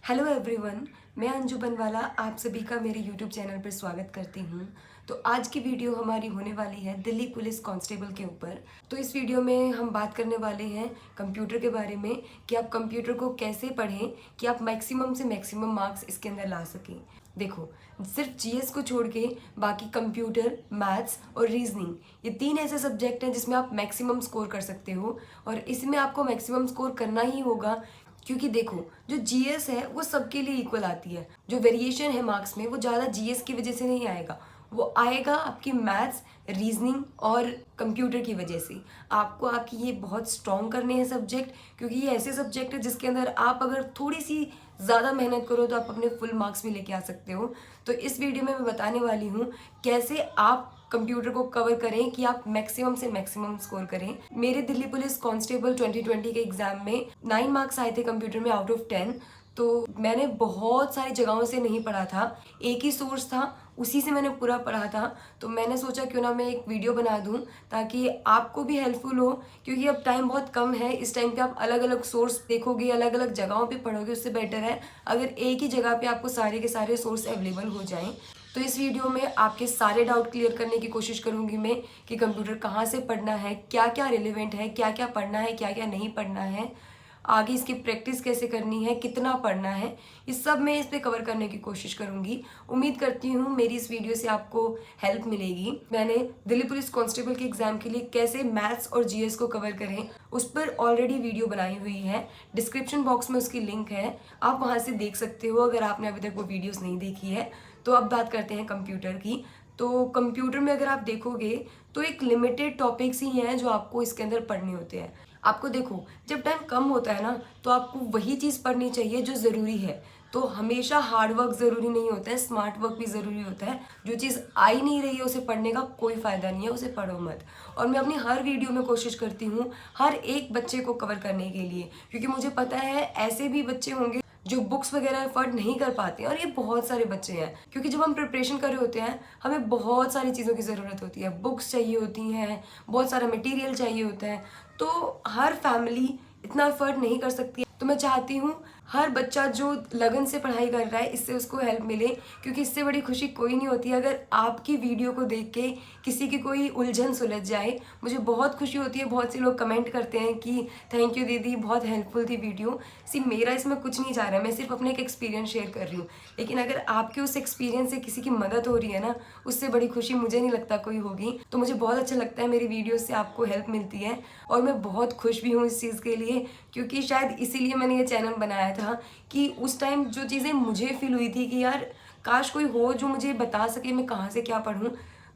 Hello everyone, मैं अंजू बनवाला आप सभी का मेरे यूट्यूब चैनल पर स्वागत करती हूँ। तो आज की वीडियो हमारी होने वाली है दिल्ली पुलिस कांस्टेबल के ऊपर। तो इस वीडियो में हम बात करने वाले हैं कंप्यूटर के बारे में कि आप कंप्यूटर को कैसे पढ़ें कि आप मैक्सिमम से मैक्सिमम मार्क्स इसके अंदर ला सकें। देखो, सिर्फ जीएस को छोड़ के बाकी कंप्यूटर, मैथ्स और रीजनिंग, ये तीन ऐसे सब्जेक्ट हैं जिसमें आप मैक्सिमम स्कोर कर सकते हो और इसमें आपको मैक्सिमम स्कोर करना ही होगा। क्योंकि देखो, जो जीएस है वो सबके लिए इक्वल आती है। जो वेरिएशन है मार्क्स में वो ज़्यादा जीएस की वजह से नहीं आएगा, वो आएगा आपकी मैथ्स, रीजनिंग और कंप्यूटर की वजह से। आपको आपकी ये बहुत स्ट्रॉन्ग करने हैं सब्जेक्ट, क्योंकि ये ऐसे सब्जेक्ट है जिसके अंदर आप अगर थोड़ी सी ज़्यादा मेहनत करो तो आप अपने फुल मार्क्स भी लेके आ सकते हो। तो इस वीडियो में मैं बताने वाली हूँ कैसे आप कंप्यूटर को कवर करें कि आप मैक्सिमम से मैक्सिमम स्कोर करें। मेरे दिल्ली पुलिस कांस्टेबल 2020 के एग्जाम में 9 मार्क्स आए थे कंप्यूटर में आउट ऑफ 10। तो मैंने बहुत सारी जगहों से नहीं पढ़ा था, एक ही सोर्स था, उसी से मैंने पूरा पढ़ा था। तो मैंने सोचा क्यों ना मैं एक वीडियो बना दूं ताकि आपको भी हेल्पफुल हो, क्योंकि अब टाइम बहुत कम है। इस टाइम पे आप अलग अलग सोर्स देखोगे, अलग अलग जगहों पे पढ़ोगे, उससे बेटर है अगर एक ही जगह पे आपको सारे के सारे सोर्स अवेलेबल हो जाएं। तो इस वीडियो में आपके सारे डाउट क्लियर करने की कोशिश करूंगी मैं कि कंप्यूटर कहाँ से पढ़ना है, क्या क्या रिलेवेंट है, क्या क्या पढ़ना है, क्या क्या नहीं पढ़ना है, आगे इसकी प्रैक्टिस कैसे करनी है, कितना पढ़ना है, इस सब मैं इस पे कवर करने की कोशिश करूंगी। उम्मीद करती हूँ मेरी इस वीडियो से आपको हेल्प मिलेगी। मैंने दिल्ली पुलिस कांस्टेबल के एग्जाम के लिए कैसे मैथ्स और जीएस को कवर करें उस पर ऑलरेडी वीडियो बनाई हुई है, डिस्क्रिप्शन बॉक्स में उसकी लिंक है, आप वहाँ से देख सकते हो अगर आपने अभी तक वो वीडियोस नहीं देखी है। तो अब बात करते हैं कंप्यूटर की। तो कंप्यूटर में अगर आप देखोगे तो एक लिमिटेड टॉपिक्स ही हैं जो आपको इसके अंदर पढ़ने होते हैं। आपको देखो, जब टाइम कम होता है ना तो आपको वही चीज़ पढ़नी चाहिए जो ज़रूरी है। तो हमेशा हार्ड वर्क ज़रूरी नहीं होता है, स्मार्ट वर्क भी ज़रूरी होता है। जो चीज़ आ ही नहीं रही है उसे पढ़ने का कोई फ़ायदा नहीं है, उसे पढ़ो मत। और मैं अपनी हर वीडियो में कोशिश करती हूँ हर एक बच्चे को कवर करने के लिए, क्योंकि मुझे पता है ऐसे भी बच्चे होंगे जो बुक्स वगैरह अफोर्ड नहीं कर पाते हैं, और ये बहुत सारे बच्चे हैं। क्योंकि जब हम प्रिपरेशन कर रहे होते हैं हमें बहुत सारी चीज़ों की ज़रूरत होती है, बुक्स चाहिए होती हैं, बहुत सारा मटेरियल चाहिए होता है। तो हर फैमिली इतना अफोर्ड नहीं कर सकती। तो मैं चाहती हूँ हर बच्चा जो लगन से पढ़ाई कर रहा है इससे उसको हेल्प मिले, क्योंकि इससे बड़ी खुशी कोई नहीं होती अगर आपकी वीडियो को देख के किसी की कोई उलझन सुलझ जाए। मुझे बहुत खुशी होती है, बहुत से लोग कमेंट करते हैं कि थैंक यू दीदी, बहुत हेल्पफुल थी वीडियो। मेरा इसमें कुछ नहीं जा रहा है, मैं सिर्फ अपने एक एक्सपीरियंस शेयर कर रही हूँ। लेकिन अगर आपके उस एक्सपीरियंस से किसी की मदद हो रही है ना, उससे बड़ी खुशी मुझे नहीं लगता कोई होगी। तो मुझे बहुत अच्छा लगता है मेरी वीडियो से आपको हेल्प मिलती है, और मैं बहुत खुश भी हूँ इस चीज़ के लिए, क्योंकि शायद इसीलिए मैंने ये चैनल बनाया था कि उस टाइम जो चीज़ें मुझे फील हुई थी कि यार काश कोई हो जो मुझे बता सके मैं कहाँ से क्या पढ़ूँ,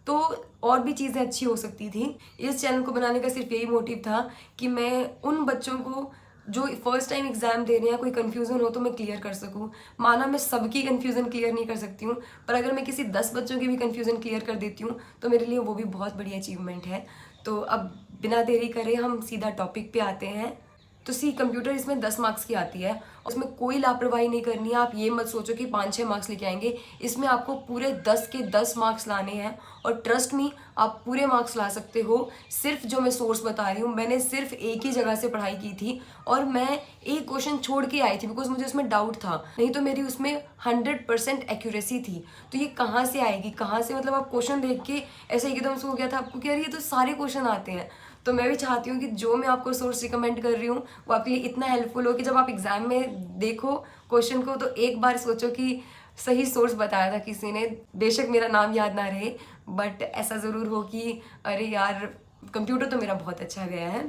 तो और भी चीज़ें अच्छी हो सकती थी। इस चैनल को बनाने का सिर्फ यही मोटिव था कि मैं उन बच्चों को जो फर्स्ट टाइम एग्जाम दे रहे हैं कोई कन्फ्यूज़न हो तो मैं क्लियर कर सकूं। माना मैं सबकी कन्फ्यूज़न क्लियर नहीं कर सकती हूँ, पर अगर मैं किसी 10 बच्चों की भी कन्फ्यूज़न क्लियर कर देती हूँ तो मेरे लिए वो भी बहुत बड़ी अचीवमेंट है। तो अब बिना देरी करे हम सीधा टॉपिक पे आते हैं। तो कंप्यूटर इसमें 10 मार्क्स की आती है, और उसमें कोई लापरवाही नहीं करनी है। आप ये मत सोचो कि 5-6 मार्क्स लेके आएंगे, इसमें आपको पूरे 10 के 10 मार्क्स लाने हैं, और ट्रस्ट मी आप पूरे मार्क्स ला सकते हो। सिर्फ जो मैं सोर्स बता रही हूँ, मैंने सिर्फ एक ही जगह से पढ़ाई की थी और मैं एक क्वेश्चन छोड़ के आई थी बिकॉज मुझे उसमें डाउट था, नहीं तो मेरी उसमें 100% एक्यूरेसी थी। तो ये कहाँ से आएगी, कहाँ से, मतलब आप क्वेश्चन देख के ऐसे एकदम से हो गया था आपको कि यार ये तो सारे क्वेश्चन आते हैं। तो मैं भी चाहती हूँ कि जो मैं आपको सोर्स रिकमेंड कर रही हूँ वो आपके लिए इतना हेल्पफुल हो कि जब आप एग्जाम में देखो क्वेश्चन को तो एक बार सोचो कि सही सोर्स बताया था किसी ने। बेशक मेरा नाम याद ना रहे, बट ऐसा ज़रूर हो कि अरे यार कंप्यूटर तो मेरा बहुत अच्छा गया है।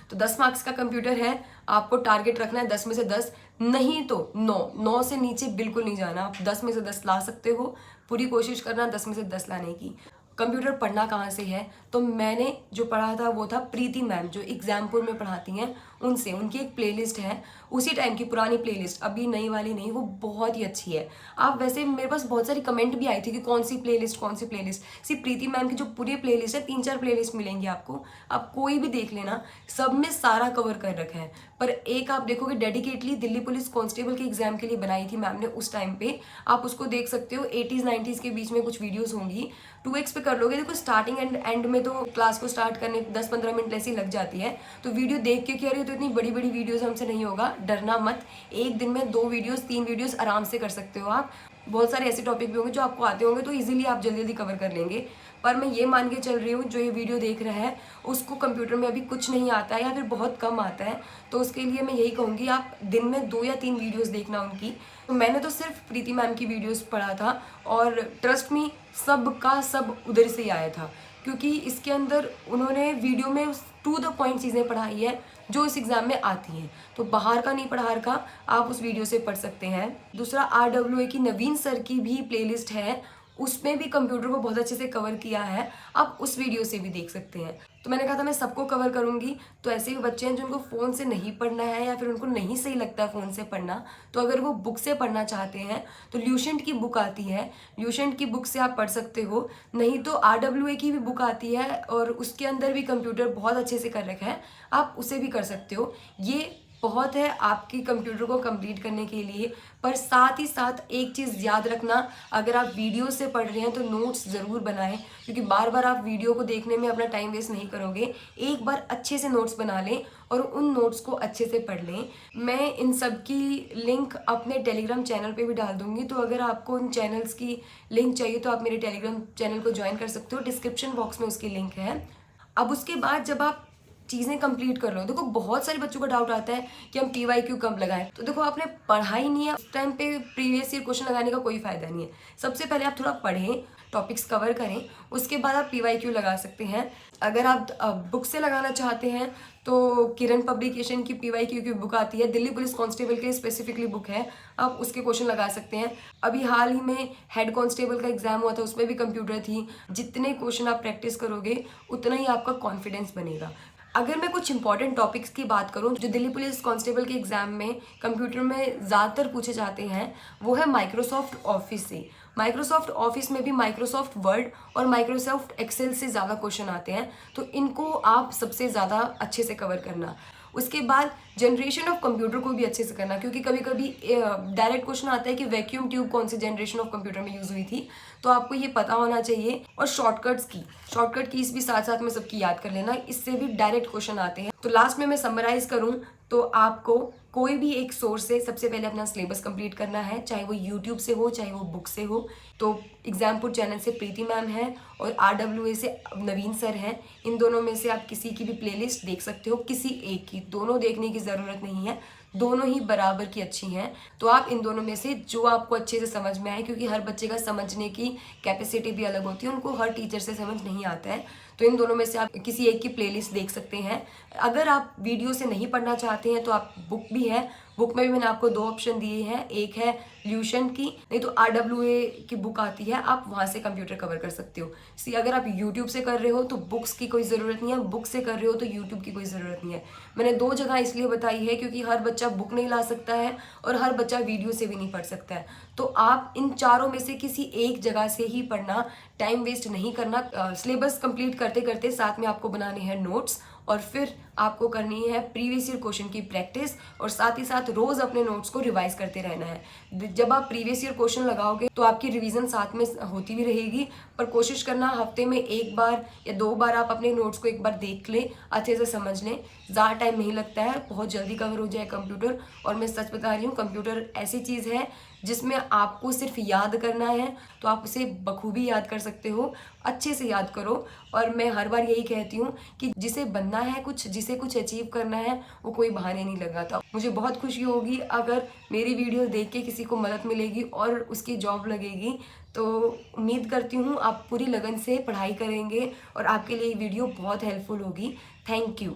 तो 10 मार्क्स का कंप्यूटर है, आपको टारगेट रखना है 10 में से 10, नहीं तो 9 से नीचे बिल्कुल नहीं जाना। आप 10 में से 10 ला सकते हो, पूरी कोशिश करना 10 में से 10 लाने की। कंप्यूटर पढ़ना कहाँ से है, तो मैंने जो पढ़ा था वो था प्रीति मैम जो एग्जामपुर में पढ़ाती हैं उनसे। उनकी एक प्लेलिस्ट है, उसी टाइम की पुरानी प्लेलिस्ट, अभी नई वाली नहीं, वो बहुत ही अच्छी है। आप वैसे मेरे पास बहुत सारी कमेंट भी आई थी कि कौन सी प्लेलिस्ट कौन सी प्लेलिस्ट। प्रीति मैम की जो पूरी प्लेलिस्ट है, 3-4 प्लेलिस्ट मिलेंगी आपको, आप कोई भी देख लेना, सब में सारा कवर कर रखा है। पर एक आप देखोगे डेडिकेटली दिल्ली पुलिस कांस्टेबल के एग्जाम के लिए बनाई थी मैम ने उस टाइम पे, आप उसको देख सकते हो। 80s 90s के बीच में कुछ वीडियोस होंगी, 2x पे कर लोगे। देखो स्टार्टिंग एंड में तो क्लास को स्टार्ट करने 10-15 मिनट ऐसी लग जाती है, तो वीडियो देख के कि अरे तो इतनी बड़ी बड़ी वीडियोस हमसे नहीं होगा, डरना मत। एक दिन में 2 वीडियोस 3 वीडियोस आराम से कर सकते हो आप। बहुत सारे ऐसे टॉपिक भी होंगे जो आपको आते होंगे तो इजीली आप जल्दी जल्दी कवर कर लेंगे। पर मैं ये मान के चल रही हूँ जो ये वीडियो देख रहा है उसको कंप्यूटर में अभी कुछ नहीं आता है या फिर बहुत कम आता है, तो उसके लिए मैं यही कहूँगी आप दिन में 2 या 3 वीडियोस देखना उनकी। तो मैंने तो सिर्फ प्रीति मैम की वीडियोस पढ़ा था और ट्रस्ट मी सब का सब उधर से ही आया था, क्योंकि इसके अंदर उन्होंने वीडियो में टू द पॉइंट चीज़ें पढ़ाई है जो इस एग्ज़ाम में आती हैं। तो बाहर का नहीं पढ़ा का आप उस वीडियो से पढ़ सकते हैं। दूसरा RWA की नवीन सर की भी प्लेलिस्ट है, उसमें भी कंप्यूटर को बहुत अच्छे से कवर किया है, आप उस वीडियो से भी देख सकते हैं। तो मैंने कहा था मैं सबको कवर करूंगी, तो ऐसे भी बच्चे हैं जिनको फ़ोन से नहीं पढ़ना है या फिर उनको नहीं सही लगता है फ़ोन से पढ़ना, तो अगर वो बुक से पढ़ना चाहते हैं तो ल्यूसेंट की बुक आती है, ल्यूसेंट की बुक से आप पढ़ सकते हो। नहीं तो RWA की भी बुक आती है और उसके अंदर भी कंप्यूटर बहुत अच्छे से कर रखा है, आप उसे भी कर सकते हो। ये बहुत है आपकी कंप्यूटर को कंप्लीट करने के लिए। पर साथ ही साथ एक चीज़ याद रखना, अगर आप वीडियो से पढ़ रहे हैं तो नोट्स ज़रूर बनाएं, क्योंकि बार बार आप वीडियो को देखने में अपना टाइम वेस्ट नहीं करोगे। एक बार अच्छे से नोट्स बना लें और उन नोट्स को अच्छे से पढ़ लें। मैं इन सब की लिंक अपने टेलीग्राम चैनल पे भी डाल दूंगी, तो अगर आपको उन चैनल्स की लिंक चाहिए तो आप मेरे टेलीग्राम चैनल को ज्वाइन कर सकते हो, डिस्क्रिप्शन बॉक्स में उसकी लिंक है। अब उसके बाद जब आप चीज़ें कंप्लीट कर लो, देखो बहुत सारे बच्चों का डाउट आता है कि हम PYQ कब लगाएं। तो देखो आपने पढ़ा ही नहीं है उस टाइम पे प्रीवियस ईयर क्वेश्चन लगाने का कोई फायदा नहीं है। सबसे पहले आप थोड़ा पढ़ें, टॉपिक्स कवर करें, उसके बाद आप PYQ लगा सकते हैं। अगर आप बुक से लगाना चाहते हैं तो किरण पब्लिकेशन की PYQ की बुक आती है, दिल्ली पुलिस कांस्टेबल के स्पेसिफिकली बुक है, आप उसके क्वेश्चन लगा सकते हैं। अभी हाल ही में हेड कांस्टेबल का एग्जाम हुआ था, उसमें भी कंप्यूटर थी। जितने क्वेश्चन आप प्रैक्टिस करोगे उतना ही आपका कॉन्फिडेंस बनेगा। अगर मैं कुछ इंपॉर्टेंट टॉपिक्स की बात करूं जो दिल्ली पुलिस कांस्टेबल के एग्जाम में कंप्यूटर में ज़्यादातर पूछे जाते हैं, वो है माइक्रोसॉफ्ट ऑफिस से। माइक्रोसॉफ्ट ऑफिस में भी माइक्रोसॉफ्ट वर्ड और माइक्रोसॉफ्ट एक्सेल से ज़्यादा क्वेश्चन आते हैं, तो इनको आप सबसे ज़्यादा अच्छे से कवर करना। उसके बाद जनरेशन ऑफ कंप्यूटर को भी अच्छे से करना, क्योंकि कभी कभी डायरेक्ट क्वेश्चन आता है कि वैक्यूम ट्यूब कौन सी जनरेशन ऑफ कंप्यूटर में यूज़ हुई थी, तो आपको ये पता होना चाहिए। और शॉर्टकट कीज भी साथ साथ में सबकी याद कर लेना, इससे भी डायरेक्ट क्वेश्चन आते हैं। तो लास्ट में मैं समराइज करूं तो आपको कोई भी एक सोर्स से सबसे पहले अपना सिलेबस कंप्लीट करना है, चाहे वो यूट्यूब से हो चाहे वो बुक से हो। तो एग्जामपुर चैनल से प्रीति मैम है और RWA से नवीन सर हैं, इन दोनों में से आप किसी की भी प्लेलिस्ट देख सकते हो, किसी एक की, दोनों देखने की ज़रूरत नहीं है, दोनों ही बराबर की अच्छी हैं। तो आप इन दोनों में से जो आपको अच्छे से समझ में आए, क्योंकि हर बच्चे का समझने की कैपेसिटी भी अलग होती है, उनको हर टीचर से समझ नहीं आता है, तो इन दोनों में से आप किसी एक की प्लेलिस्ट देख सकते हैं। अगर आप वीडियो से नहीं पढ़ना चाहते हैं तो आप बुक भी है, बुक में भी मैंने आपको 2 ऑप्शन दिए हैं, एक है ल्यूशन की, नहीं तो RWA की बुक आती है, आप वहाँ से कंप्यूटर कवर कर सकते हो। अगर आप यूट्यूब से कर रहे हो तो बुक्स की कोई ज़रूरत नहीं है, बुक से कर रहे हो तो यूट्यूब की कोई ज़रूरत नहीं है। मैंने 2 जगह इसलिए बताई है क्योंकि हर बच्चा बुक नहीं ला सकता है और हर बच्चा वीडियो से भी नहीं पढ़ सकता है। तो आप इन चारों में से किसी एक जगह से ही पढ़ना, टाइम वेस्ट नहीं करना। सिलेबस कंप्लीट करते करते साथ में आपको बनाने हैं नोट्स और फिर आपको करनी है प्रीवियस ईयर क्वेश्चन की प्रैक्टिस और साथ ही साथ रोज अपने नोट्स को रिवाइज करते रहना है। जब आप प्रीवियस ईयर क्वेश्चन लगाओगे तो आपकी रिवीजन साथ में होती भी रहेगी, पर कोशिश करना हफ्ते में 1 बार या 2 बार आप अपने नोट्स को एक बार देख लें, अच्छे से समझ लें। ज़्यादा टाइम नहीं लगता है, बहुत जल्दी कवर हो जाए कंप्यूटर। और मैं सच बता रही हूँ, कंप्यूटर ऐसी चीज़ है जिसमें आपको सिर्फ याद करना है, तो आप उसे बखूबी याद कर सकते हो, अच्छे से याद करो। और मैं हर बार यही कहती हूँ कि जिसे बनना है कुछ, जिसे कुछ अचीव करना है, वो कोई बहाने नहीं लगाता। मुझे बहुत खुशी होगी अगर मेरी वीडियो देख के किसी को मदद मिलेगी और उसकी जॉब लगेगी। तो उम्मीद करती हूँ आप पूरी लगन से पढ़ाई करेंगे और आपके लिए ये वीडियो बहुत हेल्पफुल होगी। Thank you.